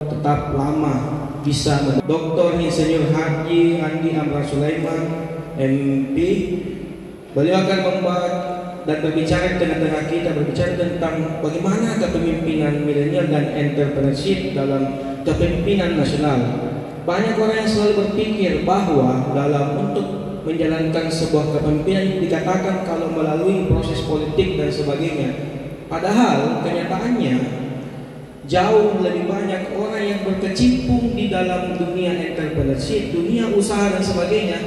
tetap lama bisa Dr. Insinyur Haji Andi Amran Sulaiman MP. Beliau akan membuat dan berbicara di tengah-tengah kita, berbicara tentang bagaimana kepemimpinan milenial dan entrepreneurship dalam kepemimpinan nasional. Banyak orang yang selalu berpikir bahwa dalam untuk menjalankan sebuah kepemimpinan dikatakan kalau melalui proses politik dan sebagainya. Padahal kenyataannya jauh lebih banyak orang yang berkecimpung di dalam dunia entrepreneurship, dunia usaha dan sebagainya,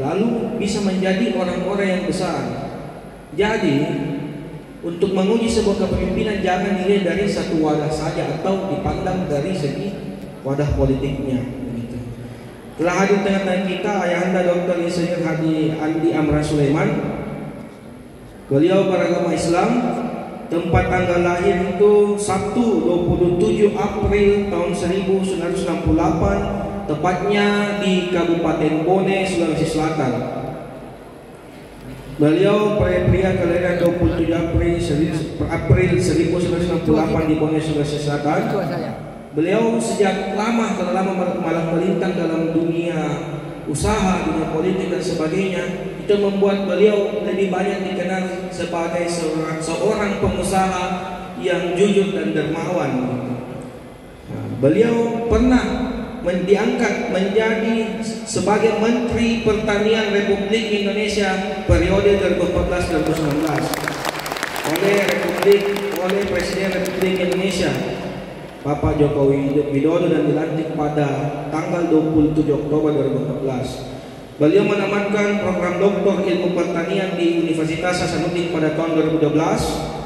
lalu bisa menjadi orang-orang yang besar. Jadi untuk menguji sebuah kepemimpinan jangan dilihat dari satu wadah saja atau dipandang dari segi wadah politiknya. Begitu. Telah hadir tengah-tengah kita Ayahanda Dr. Insinyur Haji Andi Amran Sulaiman. Beliau beragama Islam. Tempat tanggal lahir itu Sabtu 27 April tahun 1968, tepatnya di Kabupaten Bone, Sulawesi Selatan. Beliau pria kelahiran 27 April 1968 di Bone, Sulawesi Selatan. Beliau sejak lama malah melintang dalam dunia usaha, dunia politik dan sebagainya. Itu membuat beliau lebih banyak dikenal sebagai seorang pengusaha yang jujur dan dermawan. Beliau pernah diangkat menjadi sebagai Menteri Pertanian Republik Indonesia periode 2014-2019 oleh Presiden Republik Indonesia Bapak Joko Widodo dan dilantik pada tanggal 27 Oktober 2014. Beliau menamatkan program Doktor Ilmu Pertanian di Universitas Hasanuddin pada tahun 2012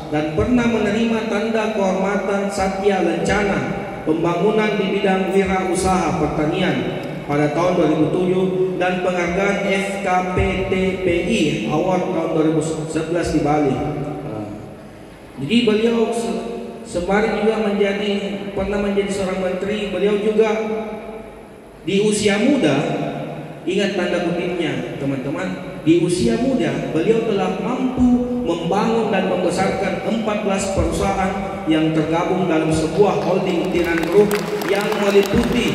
dan pernah menerima tanda kehormatan Satya Lencana pembangunan di bidang wirausaha pertanian pada tahun 2007 dan penghargaan FKPTPI Award tahun 2011 di Bali. Jadi beliau sembari juga pernah menjadi seorang menteri. Beliau juga di usia muda, ingat tanda kutipnya teman-teman, di usia muda beliau telah mampu membangun dan membesarkan 14 perusahaan yang tergabung dalam sebuah holding Tiran Group yang meliputi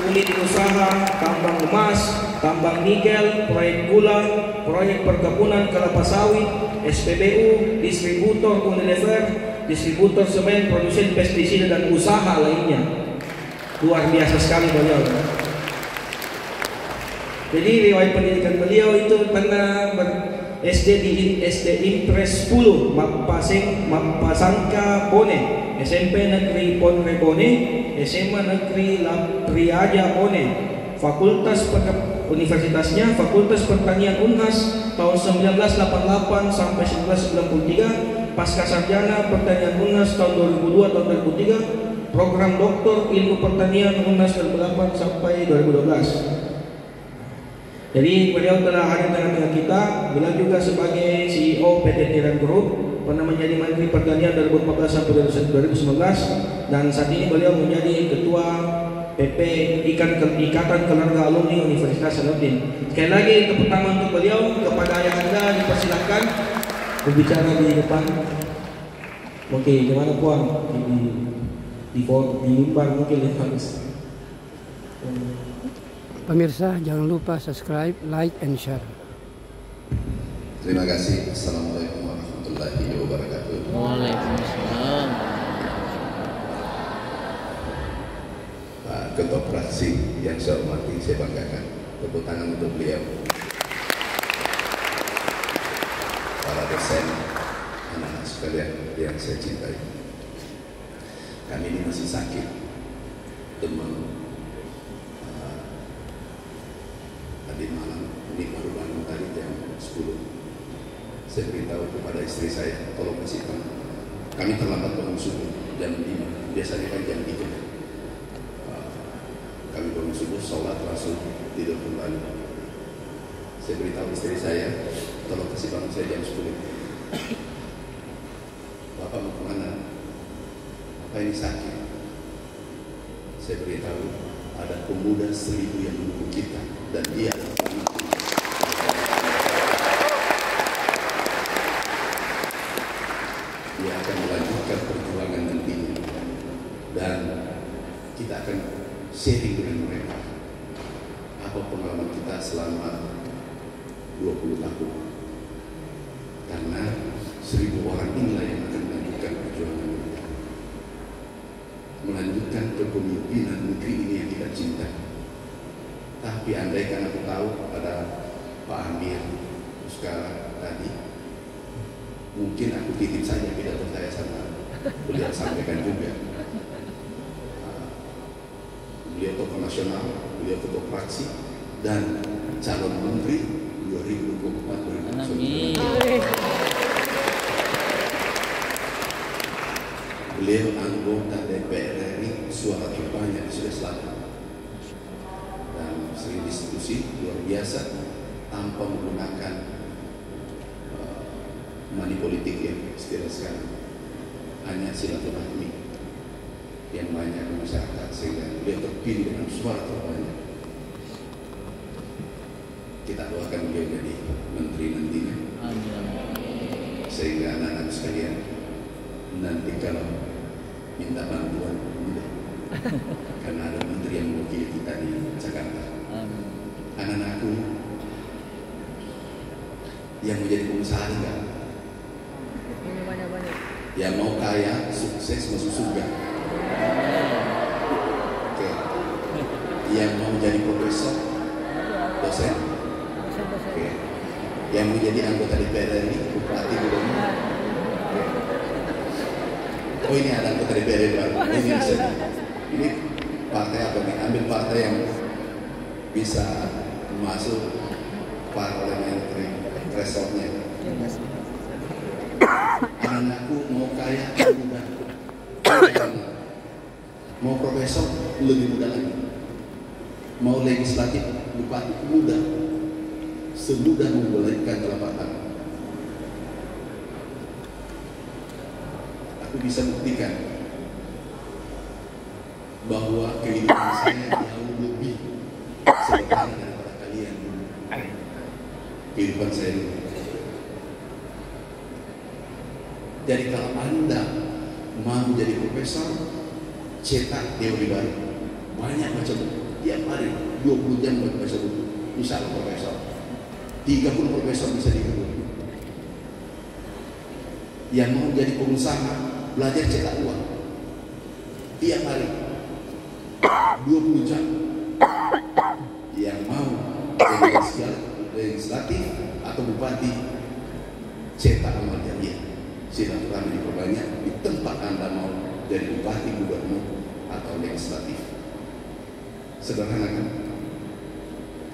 unit usaha tambang emas, tambang nikel, proyek gula, proyek perkebunan kelapa sawit, SPBU, distributor Unilever, distributor semen, produsen pestisida dan usaha lainnya. Luar biasa sekali beliau. Jadi riwayat pendidikan beliau itu pernah SD di SD Impres 10 Mapasangka Bone, SMP Negeri Ponre Bone, SMA Negeri Priaja Bone, Universitasnya Fakultas Pertanian Unhas tahun 1988 sampai 1993, Pasca Sarjana Pertanian Unhas tahun 2002 tahun 2003, Program Doktor Ilmu Pertanian Unhas 2008 sampai 2012. Jadi beliau telah hadir tengah-tengah kita. Beliau juga sebagai CEO PT Tiran Group, pernah menjadi Menteri Pertanian 2014 sampai 2019 dan saat ini beliau menjadi Ketua PP Ikatan Keluarga Alumni Universitas Hasanuddin. Sekali lagi tepuk tangan untuk beliau. Kepada Ayahanda dipersilakan berbicara di depan. Oke, gimana Puan? Di mimbar mungkin ya bagus. Pemirsa jangan lupa subscribe, like, and share. Terima kasih. Assalamualaikum warahmatullahi wabarakatuh. Waalaikumsalam. Pak Ketua Fraksi yang saya hormati, saya banggakan. Tepuk tangan untuk beliau. Para dosen, anak-anak sekalian yang saya cintai. Kami ini masih sakit, demam. Tadi malam, ini baru bangun tadi jam 10. Saya beritahu kepada istri saya, tolong kasih tahu. Kami terlambat bangun subuh jam 5, biasanya kan jam 3. Kami bangun subuh, sholat langsung tidur kembali. Saya beritahu istri saya, tolong kasih bangun saya jam 10. Bapak mau kemana? Bapak ini sakit. Saya beritahu, ada pemuda 1000 yang mendukung kita dan dia akan melanjutkan perjuangan nantinya dan kita kita akan sharing dengan mereka apa pengalaman kita selama 20 tahun. Karena 1000 orang inilah yang akan melanjutkan perjuangan kita, melanjutkan kepemimpinan negeri ini yang kita cinta. Tapi andaikan aku tahu pada Pak Amir sekarang tadi, mungkin aku titip saja pidato saya sama beliau, sampaikan juga. Beliau tokoh nasional, beliau tokoh fraksi dan calon menteri 2024-2029. Beliau anggota DPR RI suara terbanyak di Sulawesi Selatan dan sering diskusi luar biasa tanpa menggunakan money politik ya istilah sekarang, hanya silaturahmi yang banyak di masyarakat sehingga beliau terpilih dengan suara terbanyak. Kita doakan beliau jadi menteri nantinya. Sehingga anak-anak sekalian nanti kalau minta bantuan mudah, karena ada menteri yang mewakili kita di Jakarta. Anak-anakku yang menjadi pengusaha enggak, yang mau kaya, sukses, masuk surga. Oke. Yang mau jadi profesor, dosen. Oke. Yang mau jadi anggota DPR RI, bupati, gubernur. Oh ini ada anggota DPR RI baru. Ini partai apa nih? Ambil partai yang bisa masuk parlementary threshold-nya. Anakku mau kaya mudah, mau profesor lebih mudah lagi, mau legislatif bupati mudah, semudah membolehkan telapak tangan. Aku bisa buktikan bahwa kehidupan saya jauh lebih sederhana daripada kalian. Kehidupan saya dulu. Jadi kalau Anda mau jadi profesor, cetak teori baru, banyak baca buku, tiap hari 20 jam baca buku. Misalnya profesor, 30 profesor bisa dikebut. Yang mau jadi pengusaha, belajar cetak uang, tiap hari 20 jam. Yang mau jadi legislatif atau bupati, cetak amal jariah. Silaturahmi diperbanyak di tempat Anda mau jadi bupati, gubernur atau legislatif. Sederhana kan?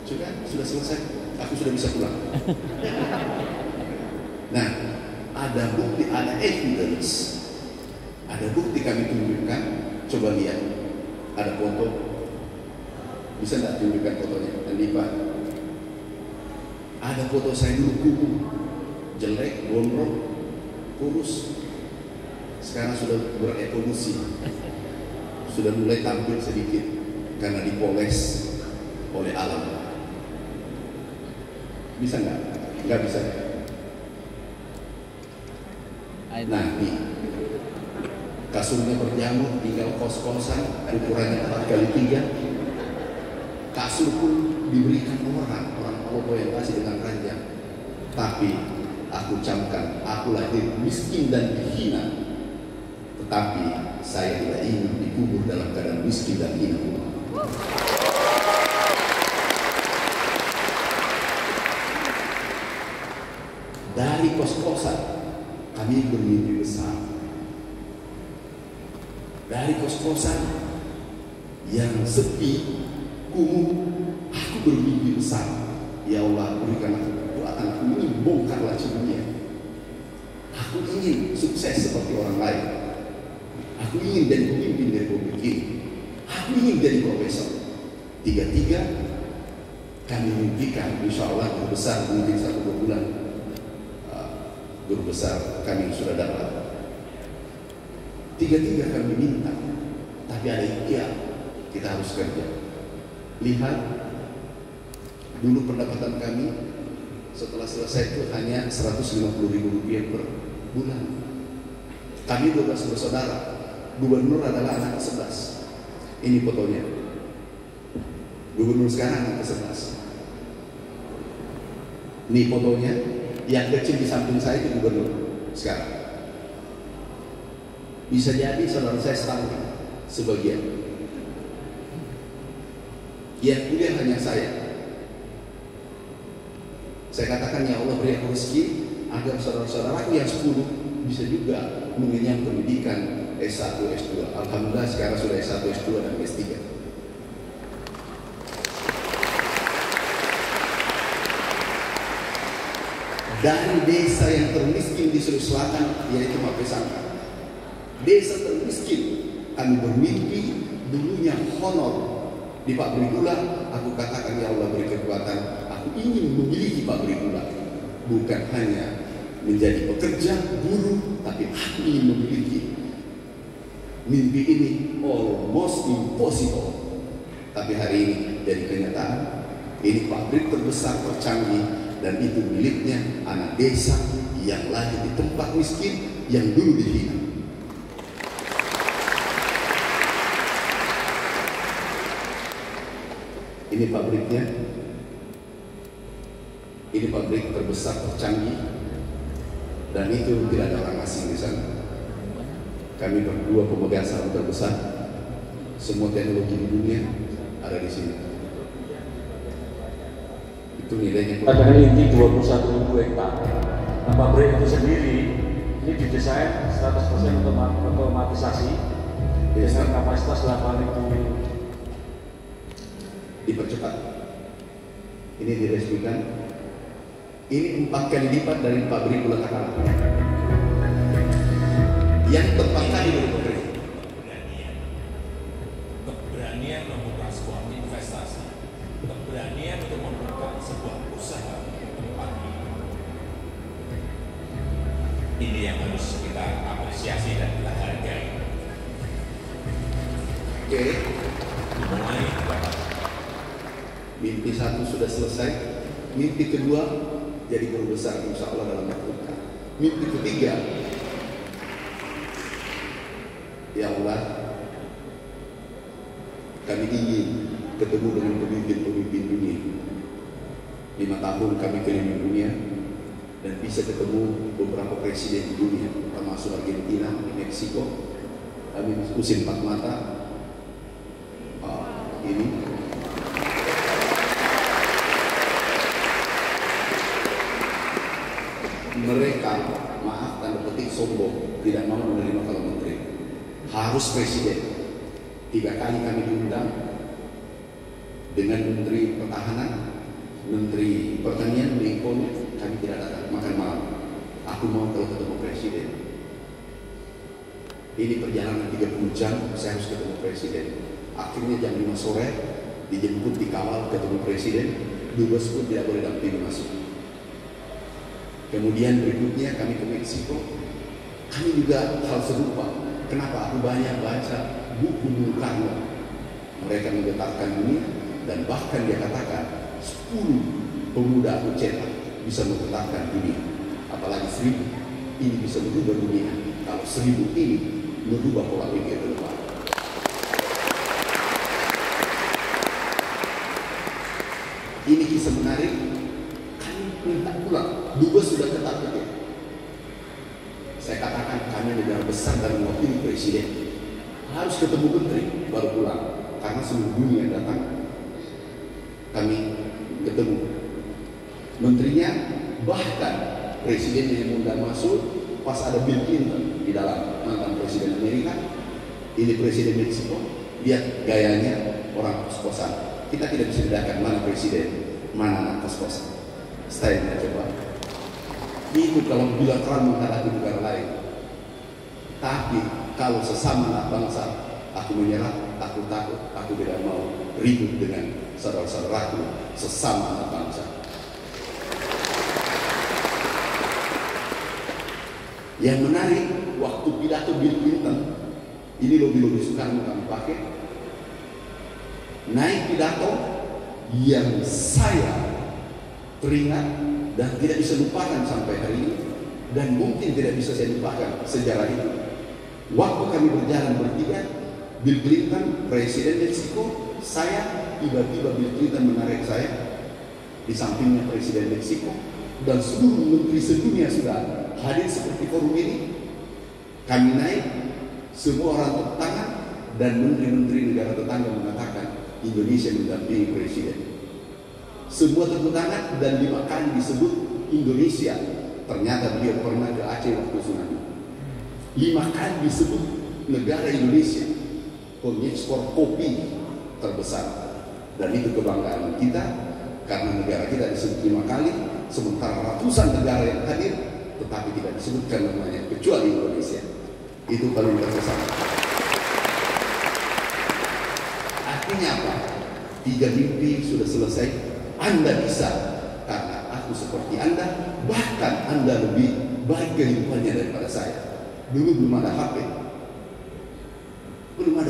Sudah selesai. Aku sudah bisa pulang. Nah, ada bukti, ada evidence, ada bukti kami tunjukkan. Coba lihat, ada foto. Bisa tidak tunjukkan fotonya? Dan lipat. Ada foto saya dulu kuku, jelek, gondrong, kurus. Sekarang sudah berevolusi, sudah mulai tampil sedikit karena dipoles oleh alam. Bisa nggak? Nggak bisa. Nah, nih kasurnya berjamur, tinggal kos-kosan, ukurannya 4x3. Kasur pun diberikan orang orientasi dengan ranjang. Tapi aku camkan, aku lahir miskin dan dihina, tetapi saya tidak ingin dikubur dalam keadaan miskin dan hina. Dari kos-kosan kami bermimpi besar. Dari kos-kosan yang sepi, kumuh, aku bermimpi besar. Ya Allah, berikanlah kekuatan aku ini, bongkarlah cerunya. Aku ingin sukses seperti orang lain. Aku ingin jadi pemimpin dari republik ini. Aku ingin jadi profesor. Tiga-tiga kami mimpikan, insya Allah guru besar mungkin 1-2 bulan. Guru besar kami sudah dapat. Tiga-tiga kami minta, tapi ada ikhtiar, kita harus kerja. Lihat, dulu pendapatan kami setelah selesai itu hanya Rp150.000 per bulan. Kami 12 bersaudara, gubernur adalah anak ke-11. Ini fotonya. Gubernur sekarang ke-11. Ini fotonya. Yang kecil di samping saya itu gubernur sekarang. Bisa jadi saudara saya setahun sebagian. Yang kuliah hanya saya. Saya katakan, ya Allah beri aku rezeki agar saudara-saudaraku yang 10 bisa juga mengenyam pendidikan S1, S2. Alhamdulillah sekarang sudah S1, S2 dan S3. Dari desa yang termiskin di Sulawesi Selatan, yaitu Mapesangka, desa termiskin, kami bermimpi dulunya honor di pabrik gula. Aku katakan, ya Allah beri kekuatan, aku ingin memiliki pabrik gula, bukan hanya menjadi pekerja, buruh, tapi aku ingin memiliki. Mimpi ini almost impossible, tapi hari ini jadi kenyataan. Ini pabrik terbesar tercanggih, dan itu miliknya anak desa yang lahir di tempat miskin yang dulu dihina. Ini pabriknya. Ini pabrik terbesar tercanggih, dan itu tidak ada orang asing di sana. Kami berdua pemegang saham terbesar. Semua teknologi di dunia ada di sini. Itu nilainya. Dengan inti 21.000 hektar. Nah, pabrik itu sendiri ini didesain 100% otomatisasi dengan kapasitas 8.000. Dipercepat. Ini diresmikan. Ini 4 kali lipat dari pabrik gula Takala. Yang tepat kali dari pabrik. Keberanian membuka sebuah investasi, keberanian untuk membuka sebuah usaha tempat ini yang harus kita apresiasi dan kita hargai. Oke. Mulai Mimpi 1 sudah selesai. Mimpi kedua jadi guru besar insya Allah dalam waktu dekat. Mimpi ketiga, ya Allah, kami ingin ketemu dengan pemimpin-pemimpin dunia. 5 tahun kami keliling dunia dan bisa ketemu beberapa presiden di dunia, termasuk Argentina, Meksiko. Kami usin 4 mata. Ini mereka, maaf tanda petik, sombong, tidak mau menerima kalau menteri. Harus presiden. 3 kali kami diundang dengan Menteri Pertahanan, Menteri Pertanian, Menko, kami tidak datang makan malam. Aku mau kalau ketemu presiden. Ini perjalanan 30 jam, saya harus ketemu presiden. Akhirnya jam 5 sore dijemput, dikawal ketemu presiden. Dubes pun tidak boleh dampingi masuk. Kemudian berikutnya kami ke Meksiko. Kami juga hal serupa. Kenapa? Aku banyak baca buku Bung Karno. Mereka menggetarkan dunia, dan bahkan dia katakan 10 pemuda aku cetak bisa menggetarkan dunia. Apalagi 1000 ini bisa merubah dunia. Kalau 1000 ini merubah pola pikir ke depan. Ini kisah menarik. Kami minta pulang. Dubes sudah ketar-ketir. Saya katakan kami negara besar dan mewakili presiden. Harus ketemu menteri baru pulang. Karena seluruh dunia datang. Kami ketemu. Menterinya, bahkan presiden yang undang masuk pas ada Bill Clinton di dalam, mantan presiden Amerika. Ini presiden Meksiko. Lihat gayanya orang kos-kosan. Kita tidak bisa bedakan mana presiden, mana anak kos-kosan. Stylenya coba. Itu kalau bila terang menghadapi negara lain. Tapi kalau sesama anak bangsa, aku menyerah, aku takut, aku tidak mau ribut dengan saudara-saudaraku sesama anak bangsa. Yang menarik, waktu pidato Bill Clinton, ini lobi-lobi Soekarno kami pakai, naik pidato yang saya teringat dan tidak bisa lupakan sampai hari ini, dan mungkin tidak bisa saya lupakan sejarah itu. Waktu kami berjalan bertiga, Bill Clinton, Presiden Meksiko, saya tiba-tiba Bill Clinton menarik saya, di sampingnya Presiden Meksiko, dan seluruh menteri sedunia sudah hadir seperti forum ini. Kami naik, semua orang tepuk tangan, dan menteri-menteri negara tetangga mengatakan Indonesia mendampingi Presiden. Semua tepuk tangan dan 5 kali disebut Indonesia. Ternyata beliau pernah ke Aceh waktu tsunami. 5 kali disebut negara Indonesia, pengekspor kopi terbesar, dan itu kebanggaan kita karena negara kita disebut 5 kali, sementara ratusan negara yang hadir tetapi tidak disebutkan namanya kecuali Indonesia. Itu paling berkesan. Artinya apa? 3 mimpi sudah selesai. Anda bisa, karena aku seperti Anda, bahkan Anda lebih baik kehidupannya daripada saya. Dulu belum ada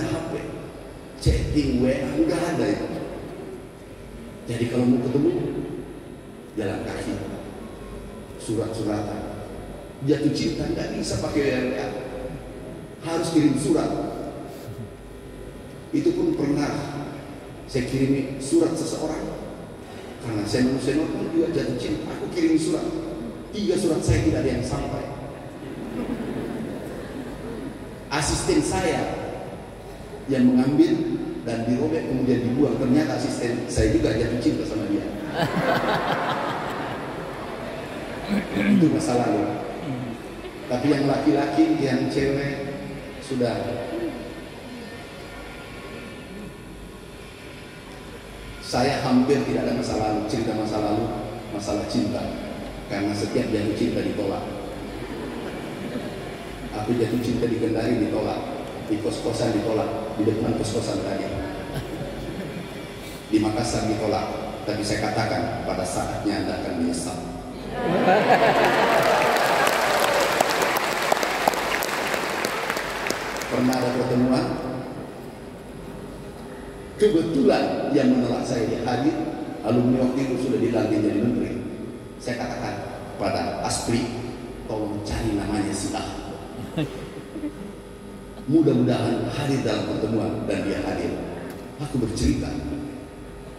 HP, chatting WA udah ada itu. Jadi kalau mau ketemu, jalan kaki, surat-suratan. Jatuh cinta nggak bisa pakai WA, harus kirim surat. Itu pun pernah saya kirimi surat seseorang, karena senior pun juga jatuh cinta. Aku kirim surat, 3 surat saya tidak ada yang sampai. Asisten saya yang mengambil dan dirobek kemudian dibuang, ternyata asisten saya juga jatuh cinta sama dia. Itu masa lalu. Tapi yang laki-laki, yang cewek sudah. Saya hampir tidak ada masa lalu, cerita masa lalu, masalah cinta, karena setiap jatuh cinta ditolak. Aku jatuh cinta di Kendari ditolak, di kos-kosan ditolak, di depan kos-kosan tadi, di Makassar ditolak. Tapi saya katakan pada saatnya Anda akan menyesal. Pernah ada pertemuan, kebetulan yang menolak saya dia hadir, alumni waktu itu sudah dilantik jadi menteri. Saya katakan pada Aspri, tolong cari namanya si A. Mudah-mudahan hadir dalam pertemuan, dan dia hadir. Aku bercerita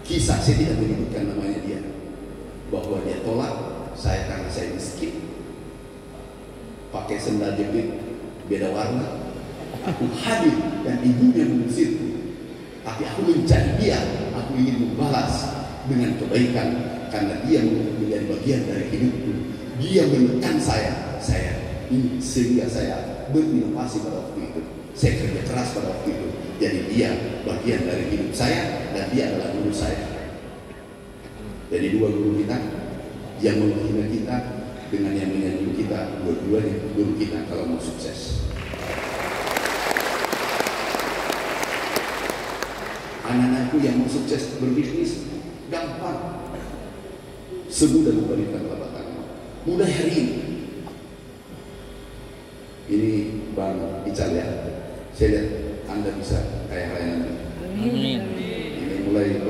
kisah, saya tidak menyebutkan namanya dia, bahwa dia tolak saya karena saya miskin, pakai sendal jepit beda warna. Aku hadir dan ibunya mengusirku, tapi aku mencari dia. Aku ingin membalas dengan kebaikan karena dia menjadi bagian dari hidupku. Dia menekan saya ini sehingga saya berinovasi pada waktu itu. Saya kerja keras pada waktu itu. Jadi dia bagian dari hidup saya dan dia adalah guru saya. Jadi 2 guru kita, yang menghina kita dengan yang menyanjung kita, dua-duanya guru kita kalau mau sukses. Anak-anakku yang mau sukses berbisnis gampang, semudah memberikan telapak tangan. Mudah hari ini. Ini Bang Ical ya, saya lihat Anda bisa kaya raya nanti. Amin. Ini mulai